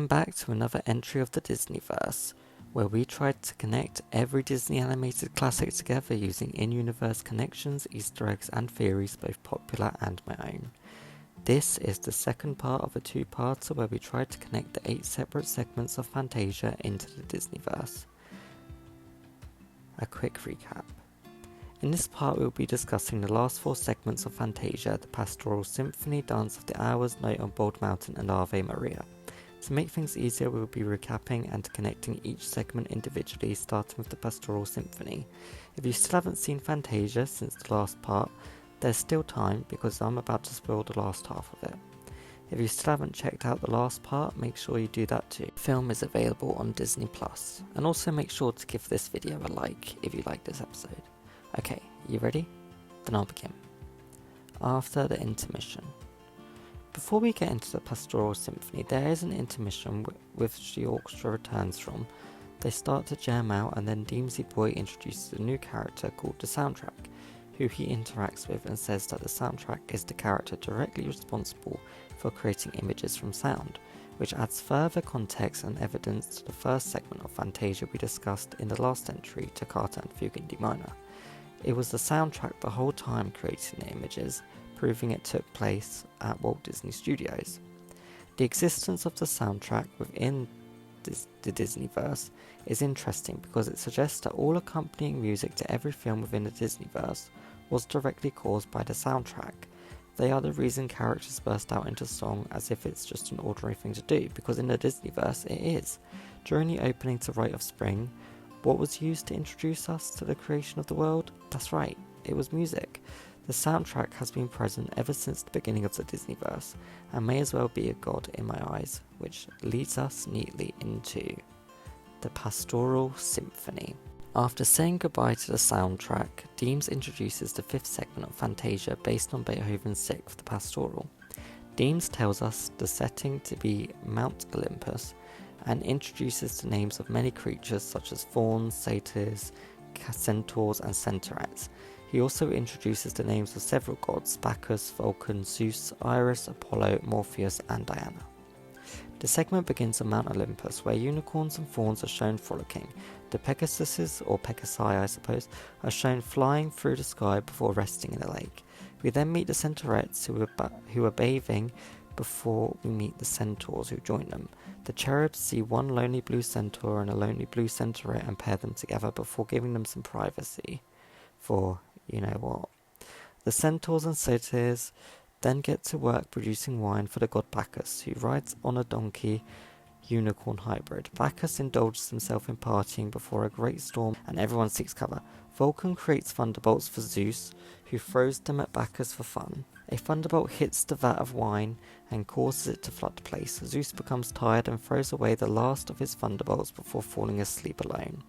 Welcome back to another entry of the DisneyVerse, where we tried to connect every Disney animated classic together using in-universe connections, Easter eggs and theories, both popular and my own. This is the second part of a two-parter where we tried to connect the 8 separate segments of Fantasia into the DisneyVerse. A quick recap. In this part we will be discussing the last 4 segments of Fantasia, the Pastoral Symphony, Dance of the Hours, Night on Bald Mountain and Ave Maria. To make things easier, we will be recapping and connecting each segment individually, starting with the Pastoral Symphony. If you still haven't seen Fantasia since the last part, there's still time because I'm about to spoil the last half of it. If you still haven't checked out the last part, make sure you do that too. The film is available on Disney+, and also make sure to give this video a like if you like this episode. Okay, you ready? Then I'll begin. After the intermission. Before we get into the Pastoral Symphony, there is an intermission which the orchestra returns from. They start to jam out and then Deemsy Boy introduces a new character called the Soundtrack, who he interacts with and says that the soundtrack is the character directly responsible for creating images from sound, which adds further context and evidence to the first segment of Fantasia we discussed in the last entry, Toccata and Fugue in D minor. It was the soundtrack the whole time creating the images, proving it took place at Walt Disney Studios. The existence of the soundtrack within the DisneyVerse is interesting because it suggests that all accompanying music to every film within the DisneyVerse was directly caused by the soundtrack. They are the reason characters burst out into song as if it's just an ordinary thing to do, because in the DisneyVerse it is. During the opening to Rite of Spring, what was used to introduce us to the creation of the world? That's right, it was music. The soundtrack has been present ever since the beginning of the DisneyVerse, and may as well be a god in my eyes, which leads us neatly into the Pastoral Symphony. After saying goodbye to the soundtrack, Deems introduces the 5th segment of Fantasia based on Beethoven's 6th, the Pastoral. Deems tells us the setting to be Mount Olympus, and introduces the names of many creatures such as fauns, satyrs, centaurs and centaurettes. He also introduces the names of several gods: Bacchus, Vulcan, Zeus, Iris, Apollo, Morpheus and Diana. The segment begins on Mount Olympus, where unicorns and fauns are shown frolicking. The Pegasuses, or Pegasi I suppose, are shown flying through the sky before resting in a lake. We then meet the centaurettes who are bathing before we meet the centaurs who join them. The cherubs see one lonely blue centaur and a lonely blue centaurette and pair them together before giving them some privacy. For you know what. The centaurs and satyrs then get to work producing wine for the god Bacchus, who rides on a donkey unicorn hybrid. Bacchus indulges himself in partying before a great storm and everyone seeks cover. Vulcan creates thunderbolts for Zeus, who throws them at Bacchus for fun. A thunderbolt hits the vat of wine and causes it to flood the place. Zeus becomes tired and throws away the last of his thunderbolts before falling asleep alone.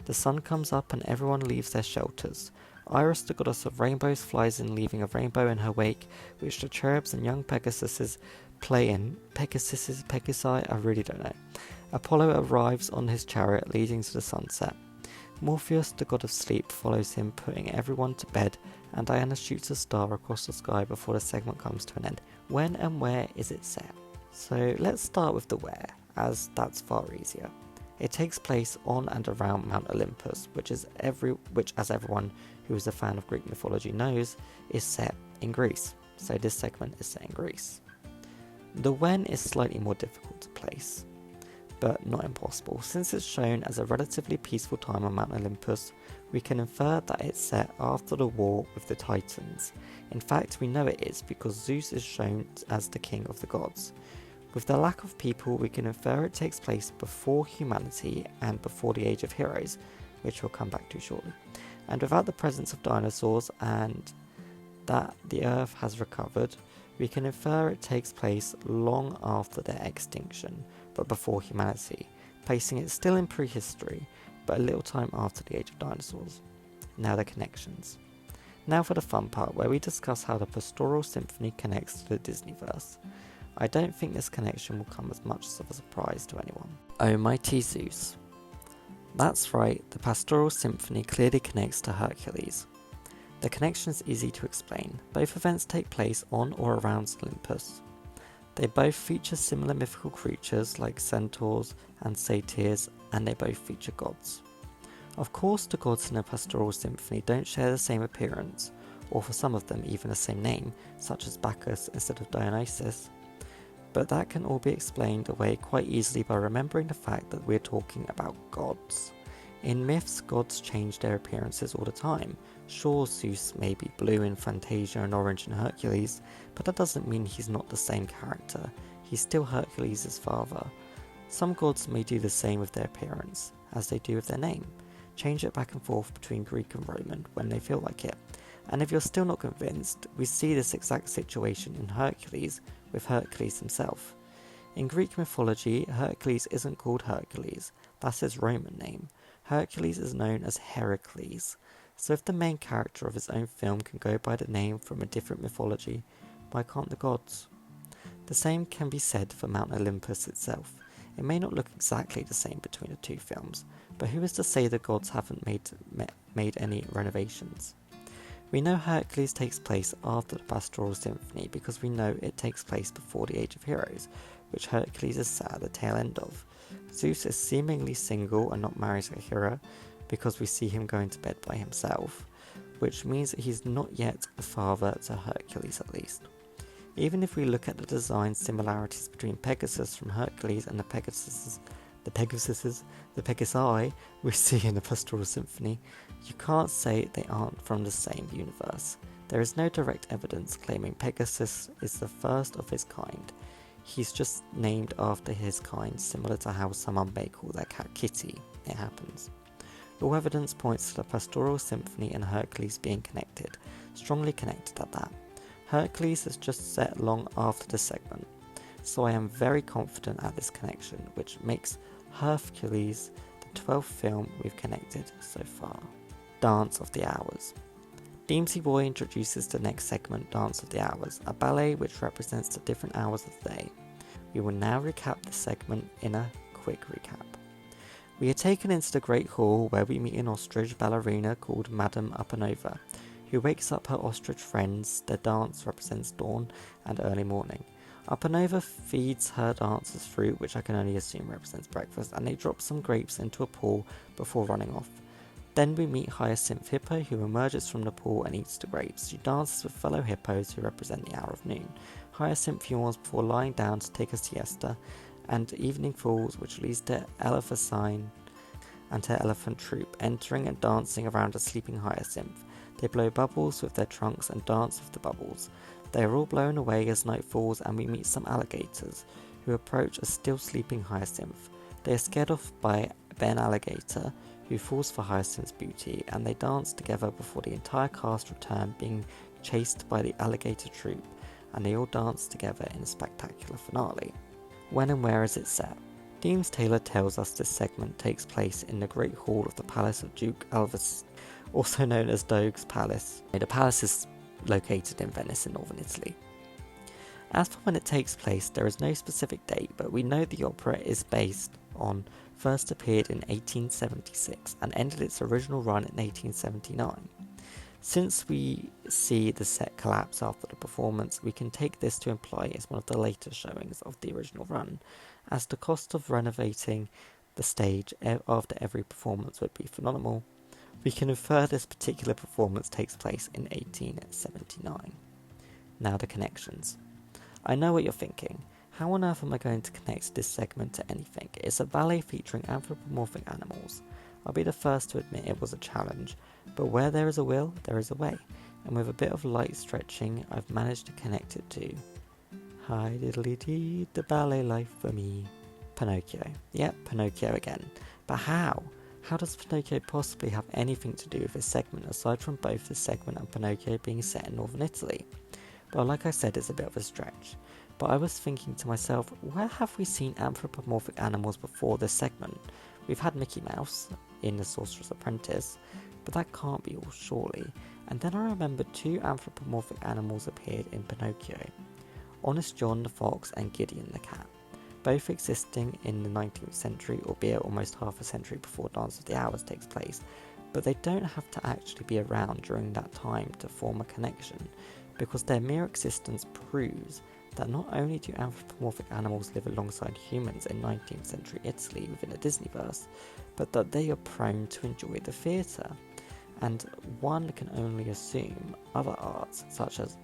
The sun comes up and everyone leaves their shelters. Iris, the goddess of rainbows, flies in, leaving a rainbow in her wake, which the cherubs and young Pegasuses play in. Pegasi, I really don't know. Apollo arrives on his chariot, leading to the sunset. Morpheus, the god of sleep, follows him, putting everyone to bed, and Diana shoots a star across the sky before the segment comes to an end. When and where is it set? So let's start with the where, as that's far easier. It takes place on and around Mount Olympus, which as everyone who is a fan of Greek mythology knows, is set in Greece. So this segment is set in Greece. The when is slightly more difficult to place, but not impossible. Since it's shown as a relatively peaceful time on Mount Olympus, we can infer that it's set after the war with the Titans. In fact, we know it is because Zeus is shown as the king of the gods. With the lack of people, we can infer it takes place before humanity and before the Age of Heroes, which we'll come back to shortly. And without the presence of dinosaurs and that the Earth has recovered, we can infer it takes place long after their extinction, but before humanity, placing it still in prehistory, but a little time after the Age of Dinosaurs. Now the connections. Now for the fun part, where we discuss how the Pastoral Symphony connects to the DisneyVerse. I don't think this connection will come as much of a surprise to anyone. Almighty Zeus. That's right, the Pastoral Symphony clearly connects to Hercules. The connection is easy to explain. Both events take place on or around Olympus. They both feature similar mythical creatures like centaurs and satyrs, and they both feature gods. Of course, the gods in a pastoral symphony don't share the same appearance, or for some of them even the same name, such as Bacchus instead of Dionysus, but that can all be explained away quite easily by remembering the fact that we're talking about gods. In myths, gods change their appearances all the time. Sure, Zeus may be blue in Fantasia and orange in Hercules, but that doesn't mean he's not the same character. He's still Hercules' father. Some gods may do the same with their appearance, as they do with their name. Change it back and forth between Greek and Roman when they feel like it. And if you're still not convinced, we see this exact situation in Hercules with Hercules himself. In Greek mythology, Hercules isn't called Hercules, that's his Roman name. Hercules is known as Heracles. So if the main character of his own film can go by the name from a different mythology, why can't the gods? The same can be said for Mount Olympus itself. It may not look exactly the same between the two films, but who is to say the gods haven't made any renovations? We know Hercules takes place after the Pastoral Symphony because we know it takes place before the Age of Heroes, which Hercules is sat at the tail end of. Zeus is seemingly single and not married to Hera because we see him going to bed by himself, which means that he's not yet a father to Hercules at least. Even if we look at the design similarities between Pegasus from Hercules and the Pegasi we see in the Pastoral Symphony, you can't say they aren't from the same universe. There is no direct evidence claiming Pegasus is the first of his kind. He's just named after his kind, similar to how someone may call their cat Kitty. It happens. All evidence points to the Pastoral Symphony and Hercules being connected, strongly connected at that. Hercules is just set long after the segment, so I am very confident at this connection, which makes Hercules the 12th film we've connected so far. Dance of the Hours. Deemsy Boy introduces the next segment, Dance of the Hours, a ballet which represents the different hours of the day. We will now recap the segment in a quick recap. We are taken into the Great Hall where we meet an ostrich ballerina called Madame Upanova, who wakes up her ostrich friends. Their dance represents dawn and early morning. Upanova feeds her dancers fruit, which I can only assume represents breakfast, and they drop some grapes into a pool before running off. Then we meet Hyacinth Hippo, who emerges from the pool and eats the grapes. She dances with fellow hippos who represent the hour of noon. Hyacinth yawns before lying down to take a siesta, and evening falls, which leads to Elephantine and her elephant troop, entering and dancing around a sleeping Hyacinth. They blow bubbles with their trunks and dance with the bubbles. They are all blown away as night falls, and we meet some alligators, who approach a still sleeping Hyacinth. They are scared off by Ben Alligator, who falls for Hyacinth's booty, and they dance together before the entire cast return, being chased by the alligator troop, and they all dance together in a spectacular finale. When and where is it set? Deems Taylor tells us this segment takes place in the Great Hall of the Palace of Duke Alvis, also known as Doge's Palace. The palace is located in Venice in northern Italy. As for when it takes place, there is no specific date, but we know the opera is based on first appeared in 1876 and ended its original run in 1879. Since we see the set collapse after the performance, we can take this to imply it's one of the later showings of the original run, as the cost of renovating the stage after every performance would be phenomenal. We can infer this particular performance takes place in 1879. Now the connections. I know what you're thinking. How on earth am I going to connect this segment to anything? It's a ballet featuring anthropomorphic animals. I'll be the first to admit it was a challenge, but where there is a will, there is a way, and with a bit of light stretching, I've managed to connect it to Hi diddly dee, the ballet life for me. Pinocchio. Yep, Pinocchio again. But how? How does Pinocchio possibly have anything to do with this segment aside from both this segment and Pinocchio being set in northern Italy? Well, like I said, it's a bit of a stretch. But I was thinking to myself, where have we seen anthropomorphic animals before this segment? We've had Mickey Mouse in The Sorcerer's Apprentice, but that can't be all surely. And then I remembered two anthropomorphic animals appeared in Pinocchio. Honest John the fox and Gideon the cat, both existing in the 19th century, albeit almost half a century before Dance of the Hours takes place, but they don't have to actually be around during that time to form a connection, because their mere existence proves that not only do anthropomorphic animals live alongside humans in 19th century Italy within a DisneyVerse, but that they are prone to enjoy the theatre. And one can only assume other arts, such as,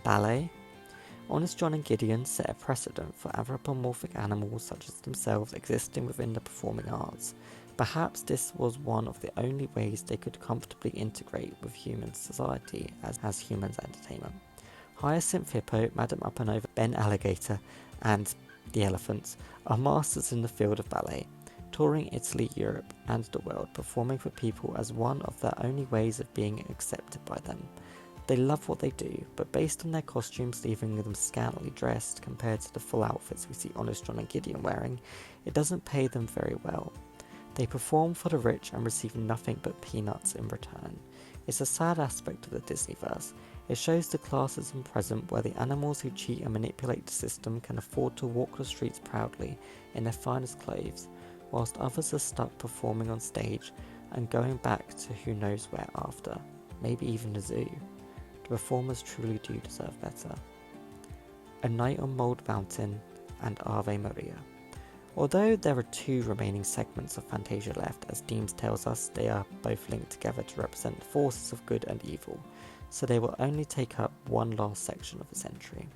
ballet. Honest John and Gideon set a precedent for anthropomorphic animals such as themselves existing within the performing arts. Perhaps this was one of the only ways they could comfortably integrate with human society as humans' entertainment. Hyacinth Hippo, Madame Uppanova, Ben Alligator, and the Elephants are masters in the field of ballet, touring Italy, Europe, and the world, performing for people as one of their only ways of being accepted by them. They love what they do, but based on their costumes leaving them scantily dressed compared to the full outfits we see Honest John and Gideon wearing, it doesn't pay them very well. They perform for the rich and receive nothing but peanuts in return. It's a sad aspect of the Disneyverse. It shows the classism present where the animals who cheat and manipulate the system can afford to walk the streets proudly in their finest clothes, whilst others are stuck performing on stage and going back to who knows where after, maybe even the zoo. The performers truly do deserve better. A Night on Mould Mountain and Ave Maria. Although there are two remaining segments of Fantasia left, as Deems tells us, they are both linked together to represent the forces of good and evil, so they will only take up one last section of the century.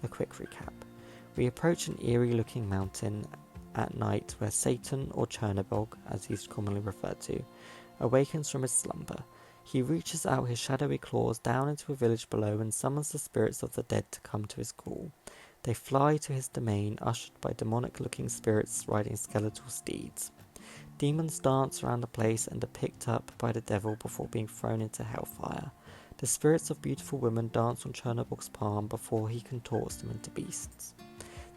A quick recap. We approach an eerie looking mountain at night where Satan, or Chernobog, as he's commonly referred to, awakens from his slumber. He reaches out his shadowy claws down into a village below and summons the spirits of the dead to come to his call. They fly to his domain, ushered by demonic-looking spirits riding skeletal steeds. Demons dance around the place and are picked up by the devil before being thrown into hellfire. The spirits of beautiful women dance on Chernobog's palm before he contorts them into beasts.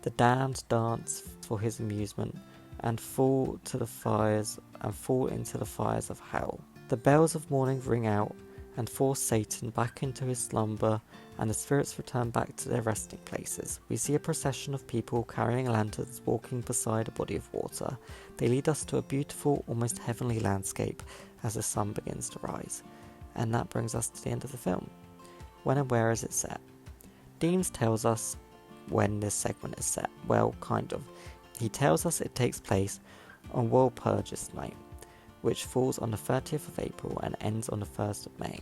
The damned dance for his amusement and fall into the fires of hell. The bells of morning ring out and force Satan back into his slumber, and the spirits return back to their resting places. We see a procession of people carrying lanterns walking beside a body of water. They lead us to a beautiful, almost heavenly landscape as the sun begins to rise. And that brings us to the end of the film. When and where is it set? Deems tells us when this segment is set. Well, kind of. He tells us it takes place on Walpurgis Night, which falls on the 30th of April and ends on the 1st of May.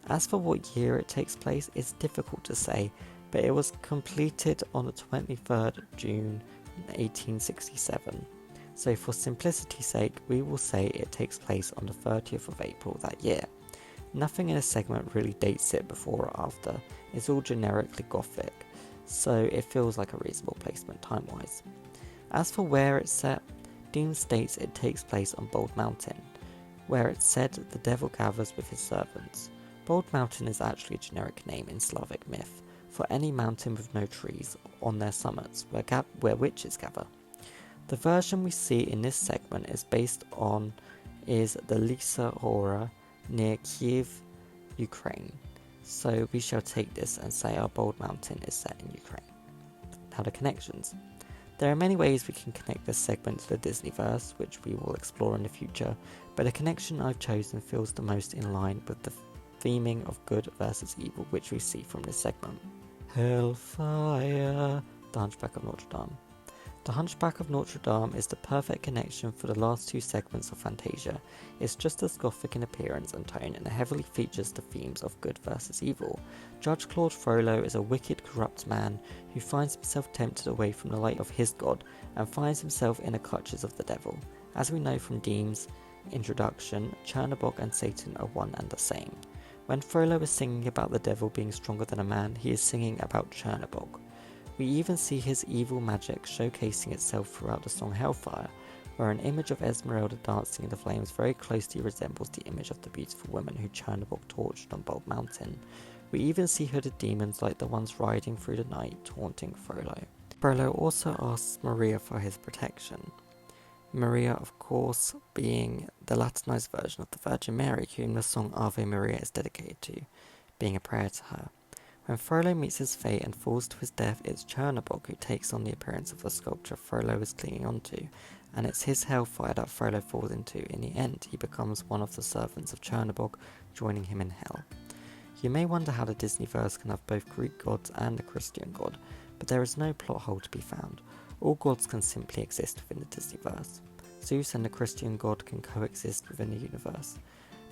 As for what year it takes place, it's difficult to say, but it was completed on the 23rd of June 1867. So for simplicity's sake, we will say it takes place on the 30th of April that year. Nothing in a segment really dates it before or after. It's all generically Gothic, so it feels like a reasonable placement time-wise. As for where it's set, Dean states it takes place on Bald Mountain, where it's said the devil gathers with his servants. Bald Mountain is actually a generic name in Slavic myth for any mountain with no trees on their summits where witches gather. The version we see in this segment is the Lisa Hora near Kiev, Ukraine. So we shall take this and say our Bald Mountain is set in Ukraine. Now the connections. There are many ways we can connect this segment to the Disneyverse, which we will explore in the future, but the connection I've chosen feels the most in line with the theming of good versus evil which we see from this segment. Hellfire, the Hunchback of Notre Dame. The Hunchback of Notre Dame is the perfect connection for the last two segments of Fantasia. It's just as gothic in appearance and tone, and it heavily features the themes of good versus evil. Judge Claude Frollo is a wicked, corrupt man who finds himself tempted away from the light of his god and finds himself in the clutches of the devil. As we know from Dean's introduction, Chernobog and Satan are one and the same. When Frollo is singing about the devil being stronger than a man, he is singing about Chernobog. We even see his evil magic showcasing itself throughout the song Hellfire, where an image of Esmeralda dancing in the flames very closely resembles the image of the beautiful woman who Chernobog tortured on Bald Mountain. We even see hooded demons like the ones riding through the night taunting Frollo. Frollo also asks Maria for his protection. Maria, of course, being the Latinized version of the Virgin Mary, whom the song Ave Maria is dedicated to, being a prayer to her. When Frollo meets his fate and falls to his death, it's Chernobog who takes on the appearance of the sculpture Frollo is clinging onto, and it's his hellfire that Frollo falls into. In the end, he becomes one of the servants of Chernobog, joining him in hell. You may wonder how the Disneyverse can have both Greek gods and a Christian god, but there is no plot hole to be found. All gods can simply exist within the Disneyverse. Zeus and a Christian god can coexist within the universe.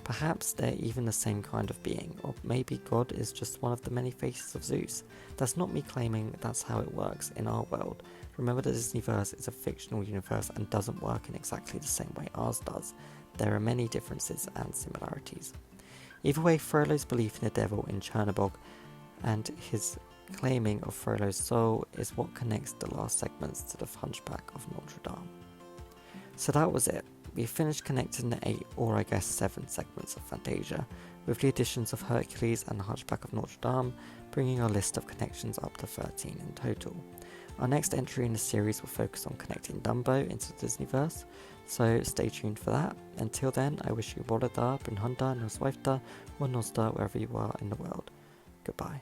Perhaps they're even the same kind of being, or maybe God is just one of the many faces of Zeus. That's not me claiming that's how it works in our world. Remember, the Disneyverse is a fictional universe and doesn't work in exactly the same way ours does. There are many differences and similarities. Either way, Frollo's belief in the devil in Chernobog and his claiming of Frollo's soul is what connects the last segments to the Hunchback of Notre Dame. So that was it. We finished connecting the 8, or I guess 7 segments of Fantasia, with the additions of Hercules and the Hunchback of Notre Dame, bringing our list of connections up to 13 in total. Our next entry in the series will focus on connecting Dumbo into the Disneyverse, so stay tuned for that. Until then, I wish you Wolada, Brunhunda, Noswifta, or Nosda wherever you are in the world. Goodbye.